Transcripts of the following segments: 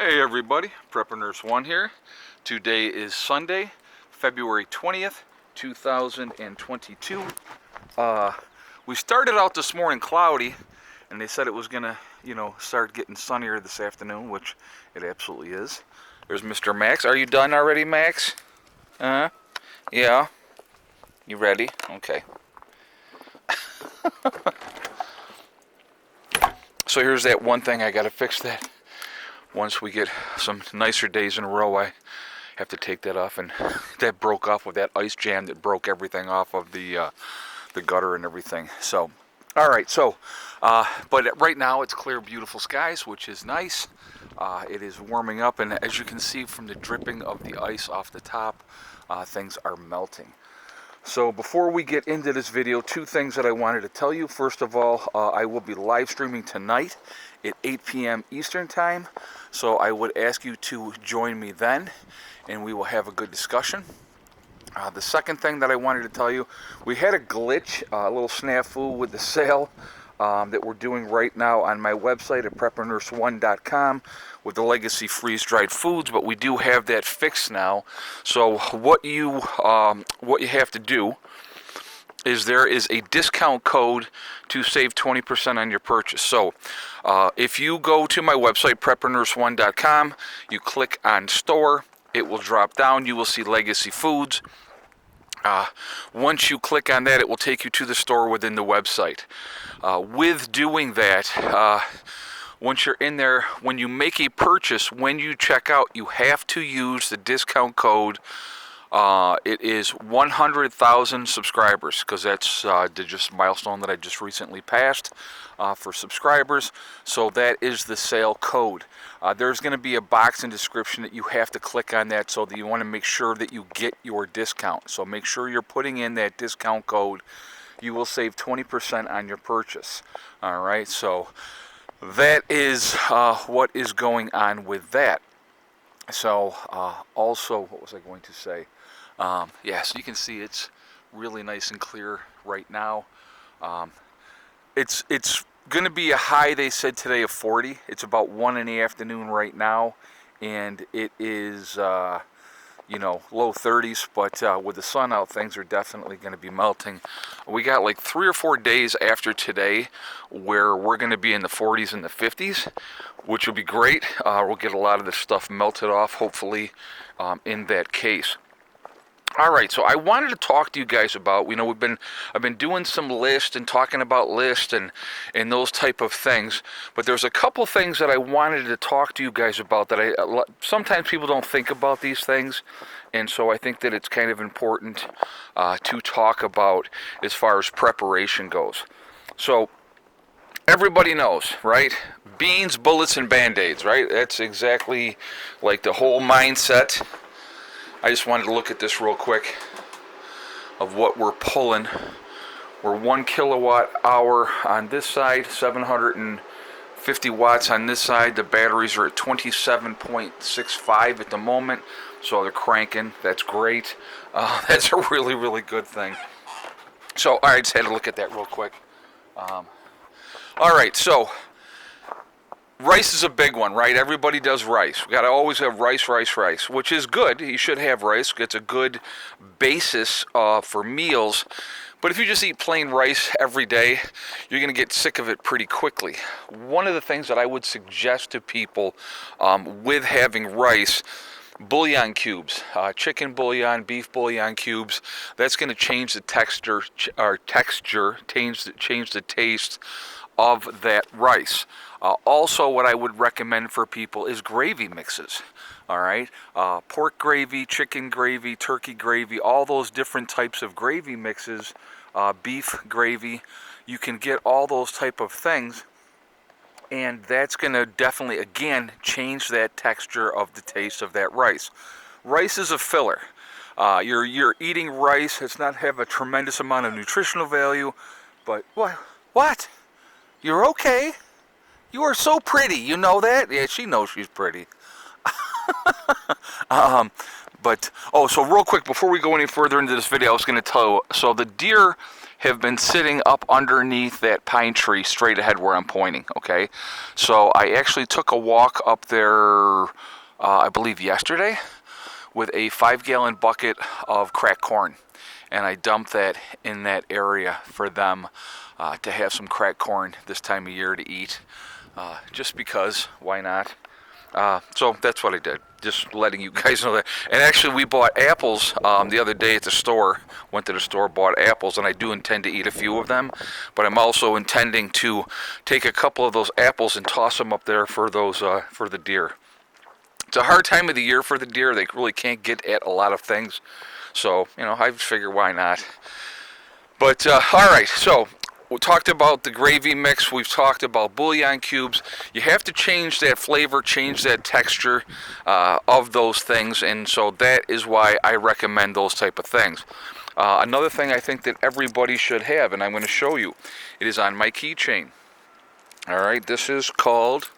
Hey everybody, Prepper Nurse 1 here. Today is Sunday, February 20th, 2022. We started out this morning cloudy, and they said it was gonna, start getting sunnier this afternoon, which it absolutely is. There's Mr. Max. Are you done already, Max? Yeah. You ready? Okay. So here's that one thing, I gotta fix that. Once we get some nicer days in a row, I have to take that off, and that broke off with that ice jam that broke everything off of the gutter and everything. So, all right. So, but right now it's clear, beautiful skies, which is nice. It is warming up, and as you can see from the dripping of the ice off the top, things are melting. So before we get into this video, two things that I wanted to tell you. First of all, I will be live streaming tonight at 8 p.m. Eastern Time. So I would ask you to join me then, and we will have a good discussion. The second thing that I wanted to tell you, we had a glitch, a little snafu with the sale that we're doing right now on my website at preparedness1.com with the legacy freeze-dried foods, but we do have that fixed now. So what you have to do is there is a discount code to save 20% on your purchase. So if you go to my website, preparedness1.com, you click on store, it will drop down, you will see legacy foods. Once you click on that, it will take you to the store within the website. With doing that, once you're in there, when you make a purchase, when you check out, you have to use the discount code. It is 100,000 subscribers, because that's the just milestone that I just recently passed for subscribers. So that is the sale code. There's going to be a box in description that you have to click on that, so that you want to make sure that you get your discount. So make sure you're putting in that discount code. You will save 20% on your purchase. All right, so that is what is going on with that. So also, what was I going to say? Yeah, so you can see it's really nice and clear right now. It's going to be a high, they said today, of 40. It's about 1 in the afternoon right now, and it is low 30s, but with the sun out, things are definitely going to be melting. We got like 3 or 4 days after today where we're going to be in the 40s and the 50s, which will be great. We'll get a lot of this stuff melted off, hopefully, in that case. All right, so I wanted to talk to you guys about, I've been doing some lists and talking about lists and those type of things, but there's a couple things that I wanted to talk to you guys about that sometimes people don't think about these things, and so I think that it's kind of important to talk about as far as preparation goes. So everybody knows, right? Beans, bullets, and Band-Aids, right? That's exactly like the whole mindset. I just wanted to look at this real quick of what we're pulling. We're 1 kilowatt hour on this side, 750 watts on this side. The batteries are at 27.65 at the moment, so they're cranking. That's great. That's a really, really good thing. So I just had to look at that real quick. All right, so rice is a big one, right? Everybody does rice. We got to always have rice, which is good. You should have rice. It's a good basis for meals. But if you just eat plain rice every day, you're going to get sick of it pretty quickly. One of the things that I would suggest to people with having rice, bouillon cubes, chicken bouillon, beef bouillon cubes, that's going to change the texture, change the taste of that rice. Also, what I would recommend for people is gravy mixes. All right, pork gravy, chicken gravy, turkey gravy, all those different types of gravy mixes, beef gravy. You can get all those type of things, and that's going to definitely, again, change that texture of the taste of that rice. Rice is a filler. You're eating rice. It's not have a tremendous amount of nutritional value, but what? You're okay. You are so pretty. You know that? Yeah, she knows she's pretty. So real quick, before we go any further into this video, I was going to tell you, so the deer have been sitting up underneath that pine tree straight ahead where I'm pointing, okay? So I actually took a walk up there, I believe yesterday, with a 5-gallon bucket of cracked corn. And I dumped that in that area for them to have some cracked corn this time of year to eat. Just because, why not? So that's what I did, just letting you guys know that. And actually we bought apples the other day at the store. Went to the store, bought apples, and I do intend to eat a few of them, but I'm also intending to take a couple of those apples and toss them up there for those for the deer. It's a hard time of the year for the deer. They really can't get at a lot of things, so you know, I figure why not. But all right, so we talked about the gravy mix. We've talked about bouillon cubes. You have to change that flavor, change that texture of those things, and so that is why I recommend those type of things. Another thing I think that everybody should have, and I'm going to show you, it is on my keychain. All right, this is called,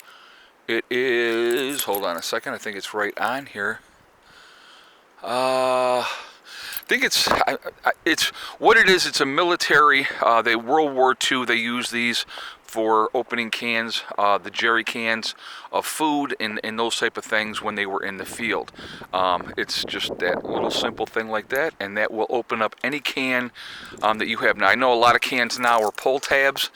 it is, hold on a second, I think it's right on here. I think it's what it is. It's a military. They World War II. They use these for opening cans, the jerry cans of food and those type of things when they were in the field. It's just that little simple thing like that, and that will open up any can that you have. Now I know a lot of cans now are pull tabs,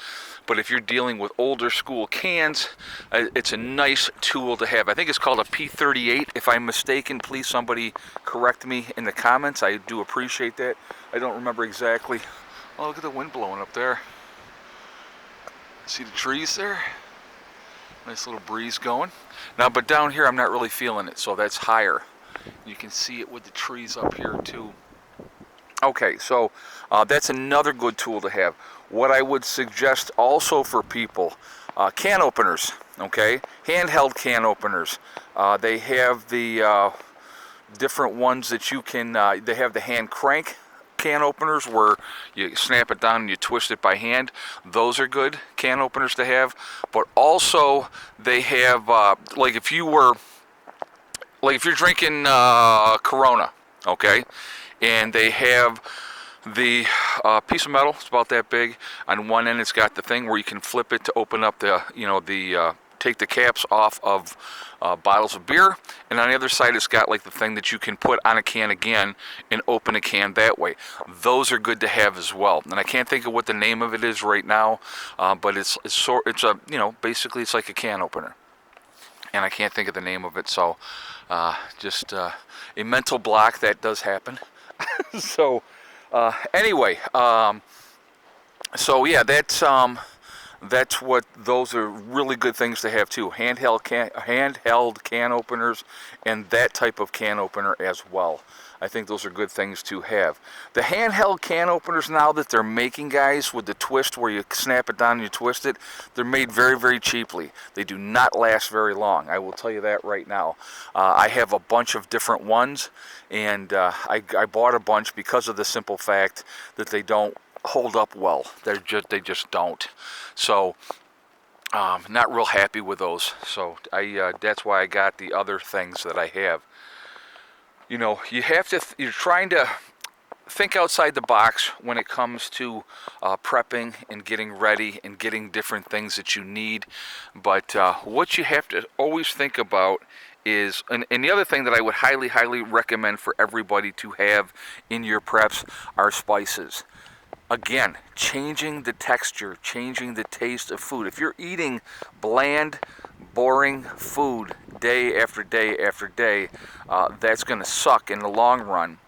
but if you're dealing with older school cans, it's a nice tool to have. I think it's called a P38. If I'm mistaken, please somebody correct me in the comments. I do appreciate that. I don't remember exactly. Oh, look at the wind blowing up there. See the trees there? Nice little breeze going. Now, but down here I'm not really feeling it, so that's higher. You can see it with the trees up here too. Okay, so that's another good tool to have. What I would suggest also for people, can openers, okay? Handheld can openers. They have the different ones that you can, they have the hand crank can openers where you snap it down and you twist it by hand. Those are good can openers to have. But also they have, like if you're drinking Corona, okay? And they have the piece of metal, it's about that big. On one end it's got the thing where you can flip it to open up the, take the caps off of bottles of beer, and on the other side it's got like the thing that you can put on a can again and open a can that way. Those are good to have as well. And I can't think of what the name of it is right now, but it's a, basically it's like a can opener. And I can't think of the name of it, so just a mental block. That does happen. So anyway, so yeah, that's what, those are really good things to have too. Handheld can openers and that type of can opener as well. I think those are good things to have. The handheld can openers now that they're making, guys, with the twist where you snap it down and you twist it, they're made very, very cheaply. They do not last very long. I will tell you that right now. I have a bunch of different ones, and I bought a bunch because of the simple fact that they don't hold up well. They just don't. So not real happy with those. So that's why I got the other things that I have. You're trying to think outside the box when it comes to prepping and getting ready and getting different things that you need. But what you have to always think about is, and the other thing that I would highly, highly recommend for everybody to have in your preps are spices. Again, changing the texture, changing the taste of food. If you're eating bland, boring food day after day after day, that's going to suck in the long run,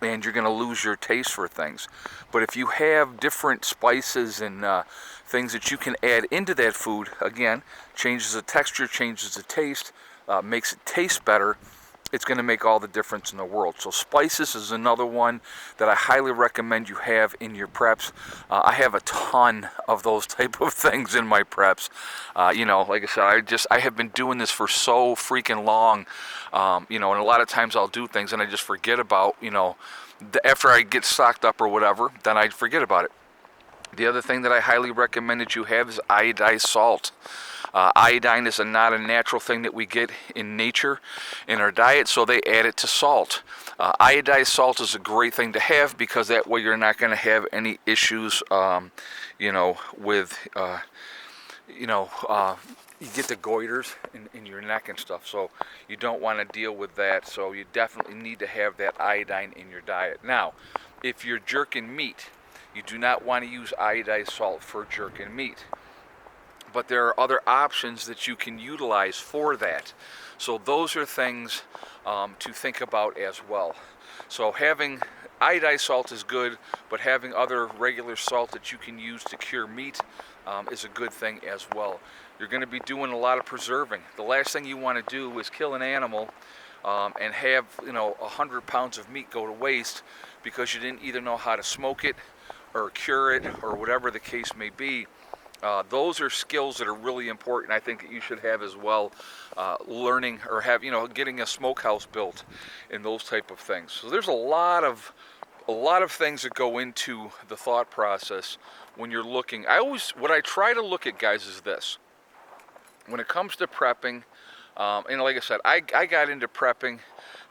and you're going to lose your taste for things. But if you have different spices and things that you can add into that food, again, changes the texture, changes the taste, makes it taste better, it's going to make all the difference in the world. So spices is another one that I highly recommend you have in your preps. I have a ton of those type of things in my preps. Like I said, I have been doing this for so freaking long. And a lot of times I'll do things and I just forget about, after I get stocked up or whatever, then I forget about it. The other thing that I highly recommend that you have is iodized salt. Iodine is not a natural thing that we get in nature in our diet, so they add it to salt. Iodized salt is a great thing to have because that way you're not going to have any issues, with, you get the goiters in your neck and stuff, so you don't want to deal with that. So you definitely need to have that iodine in your diet. Now, if you're jerking meat, you do not want to use iodized salt for jerking meat. But there are other options that you can utilize for that. So those are things to think about as well. So having iodized salt is good, but having other regular salt that you can use to cure meat is a good thing as well. You're going to be doing a lot of preserving. The last thing you want to do is kill an animal and have 100 pounds of meat go to waste because you didn't either know how to smoke it or cure it or whatever the case may be. Those are skills that are really important. I think that you should have as well, learning or getting a smokehouse built and those type of things. So there's a lot of things that go into the thought process when you're looking. What I try to look at, guys, is this. When it comes to prepping, and like I said, I got into prepping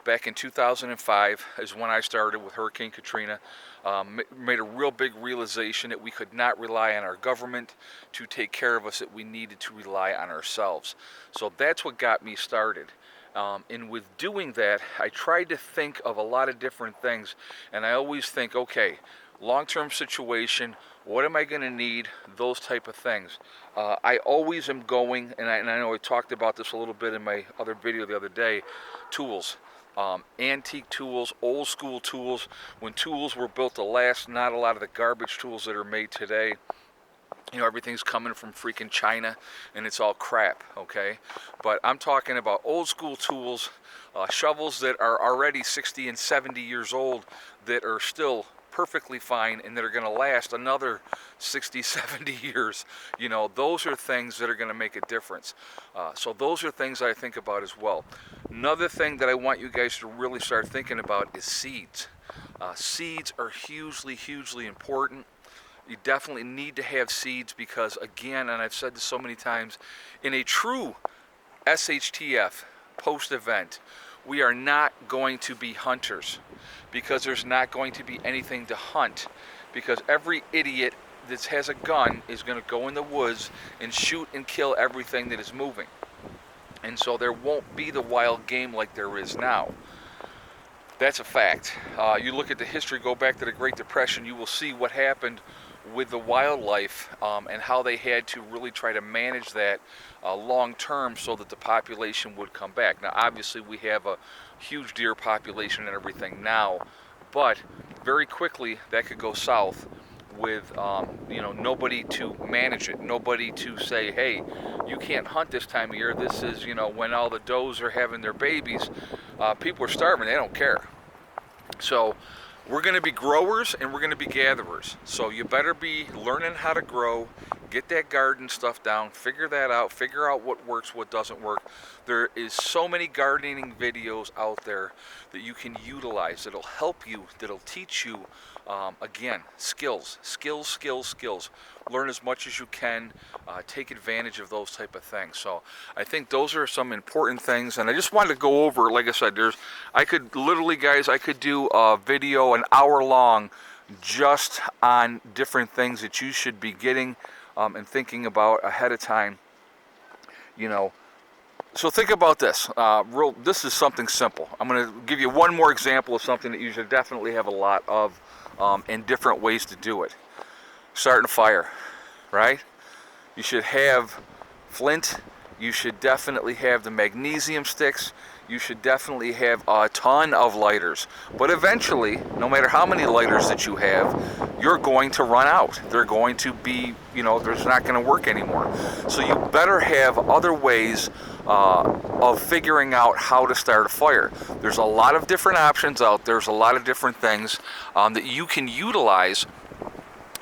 back in 2005 is when I started with Hurricane Katrina. Made a real big realization that we could not rely on our government to take care of us, that we needed to rely on ourselves. So that's what got me started. And with doing that, I tried to think of a lot of different things, and I always think, okay, long-term situation, what am I going to need, those type of things. I always am going, and I know I talked about this a little bit in my other video the other day, tools. Antique tools, old school tools, when tools were built to last, not a lot of the garbage tools that are made today. Everything's coming from freaking China and it's all crap, okay? But I'm talking about old school tools, shovels that are already 60 and 70 years old that are still perfectly fine and that are going to last another 60, 70 years. Those are things that are going to make a difference. So those are things I think about as well. Another thing that I want you guys to really start thinking about is seeds. Seeds are hugely, hugely important. You definitely need to have seeds because, again, and I've said this so many times, in a true SHTF post-event, we are not going to be hunters because there's not going to be anything to hunt, because every idiot that has a gun is going to go in the woods and shoot and kill everything that is moving. And so there won't be the wild game like there is now. That's a fact. You look at the history, go back to the Great Depression, you will see what happened with the wildlife and how they had to really try to manage that long term so that the population would come back. Now obviously we have a huge deer population and everything now, but very quickly that could go south with nobody to manage it, nobody to say, hey, you can't hunt this time of year, this is when all the does are having their babies. People are starving, they don't care. So we're going to be growers and we're going to be gatherers. So you better be learning how to grow, get that garden stuff down, figure that out, figure out what works, what doesn't work. There is so many gardening videos out there that you can utilize that'll help you, that'll teach you, again, skills. Learn as much as you can, take advantage of those type of things. So I think those are some important things, and I just wanted to go over, like I said, I could literally, guys, I could do a video an hour long just on different things that you should be getting and thinking about ahead of time. So think about this. This is something simple. I'm going to give you one more example of something that you should definitely have a lot of and different ways to do it. Starting a fire, right? You should have flint. You should definitely have the magnesium sticks. You should definitely have a ton of lighters. But eventually, no matter how many lighters that you have, you're going to run out. They're going to be, there's not going to work anymore. So you better have other ways of figuring out how to start a fire. There's a lot of different options out there. There's a lot of different things that you can utilize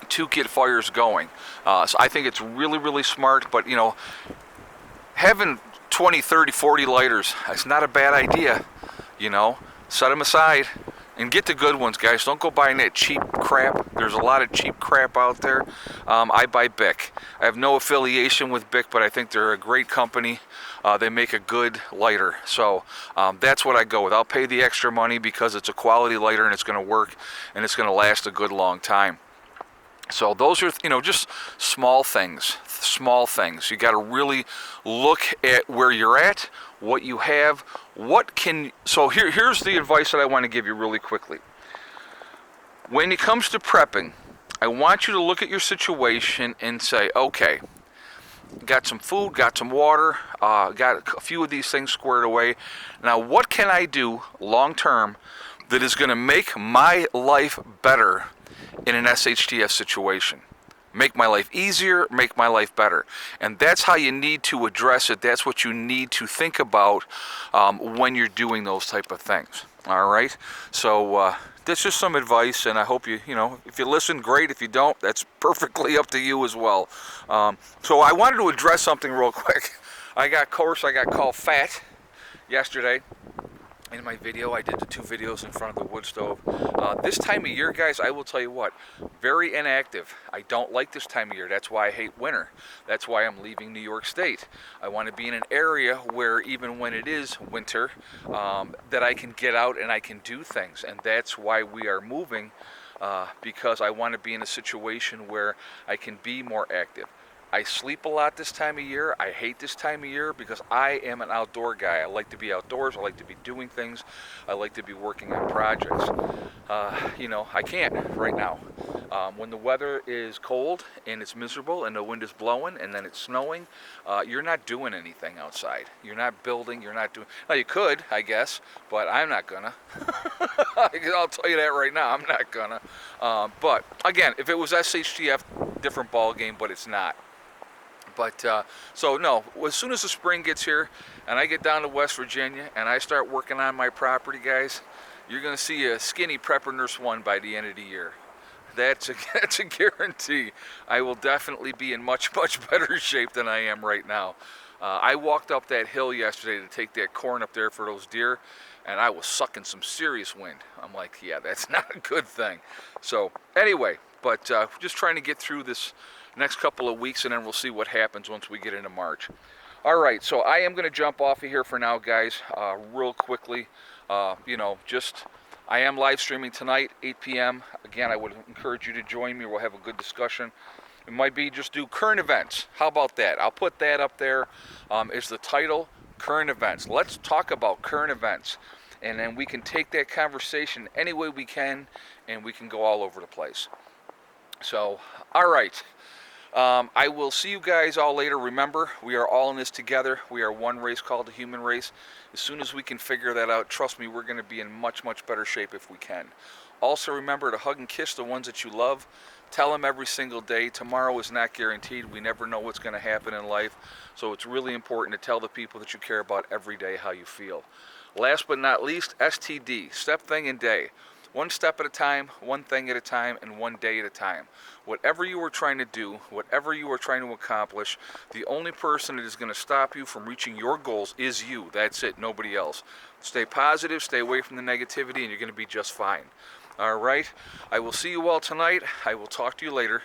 to get fires going. So I think it's really, really smart, but having 20, 30, 40 lighters, it's not a bad idea. Set them aside And get the good ones, guys. Don't go buying that cheap crap. There's a lot of cheap crap out there. I buy Bic. I have no affiliation with Bic, but I think they're a great company. They make a good lighter. So that's what I go with. I'll pay the extra money because it's a quality lighter and it's going to work and it's going to last a good long time. So those are, just small things. Small things. You got to really look at where you're at, what you have, so here's the advice that I want to give you really quickly. When it comes to prepping, I want you to look at your situation and say, okay, got some food, got some water, got a few of these things squared away. Now, what can I do long term that is going to make my life better in an SHTF situation? Make my life easier, make my life better. And that's how you need to address it. That's what you need to think about when you're doing those type of things. All right? So that's just some advice, and I hope if you listen, great. If you don't, that's perfectly up to you as well. So I wanted to address something real quick. I got called fat yesterday. In my video, I did the 2 videos in front of the wood stove. This time of year, guys, I will tell you what, very inactive. I don't like this time of year. That's why I hate winter. That's why I'm leaving New York State. I want to be in an area where even when it is winter, that I can get out and I can do things. And that's why we are moving, because I want to be in a situation where I can be more active. I sleep a lot this time of year. I hate this time of year because I am an outdoor guy. I like to be outdoors. I like to be doing things. I like to be working on projects. I can't right now. When the weather is cold and it's miserable and the wind is blowing and then it's snowing, you're not doing anything outside. You're not building. You're not doing. Now you could, I guess, but I'm not gonna. I'll tell you that right now. I'm not gonna. But again, if it was SHTF, different ball game, but it's not. But so no, as soon as the spring gets here and I get down to West Virginia and I start working on my property, guys, you're going to see a skinny Prepper Nurse 1 by the end of the year. That's a guarantee. I will definitely be in much, much better shape than I am right now. I walked up that hill yesterday to take that corn up there for those deer, and I was sucking some serious wind. I'm like, yeah, that's not a good thing. So anyway, but just trying to get through this next couple of weeks, and then we'll see what happens once we get into March. All right, so I am going to jump off of here for now, guys, real quickly. I am live streaming tonight, 8 p.m. Again, I would encourage you to join me. We'll have a good discussion. It might be just do current events. How about that? I'll put that up there as the title, current events. Let's talk about current events. And then we can take that conversation any way we can, and we can go all over the place. So, all right. I will see you guys all later. Remember, we are all in this together. We are one race called the human race. As soon as we can figure that out, trust me, we're going to be in much, much better shape if we can. Also, remember to hug and kiss the ones that you love. Tell them every single day. Tomorrow is not guaranteed. We never know what's going to happen in life. So it's really important to tell the people that you care about every day how you feel. Last but not least, STD, step, thing, and day. One step at a time, one thing at a time, and one day at a time. Whatever you are trying to do, whatever you are trying to accomplish, the only person that is going to stop you from reaching your goals is you. That's it, nobody else. Stay positive, stay away from the negativity, and you're going to be just fine. All right? I will see you all tonight. I will talk to you later.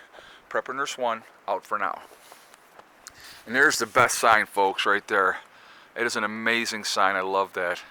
Prepper Nurse 1, out for now. And there's the best sign, folks, right there. It is an amazing sign. I love that.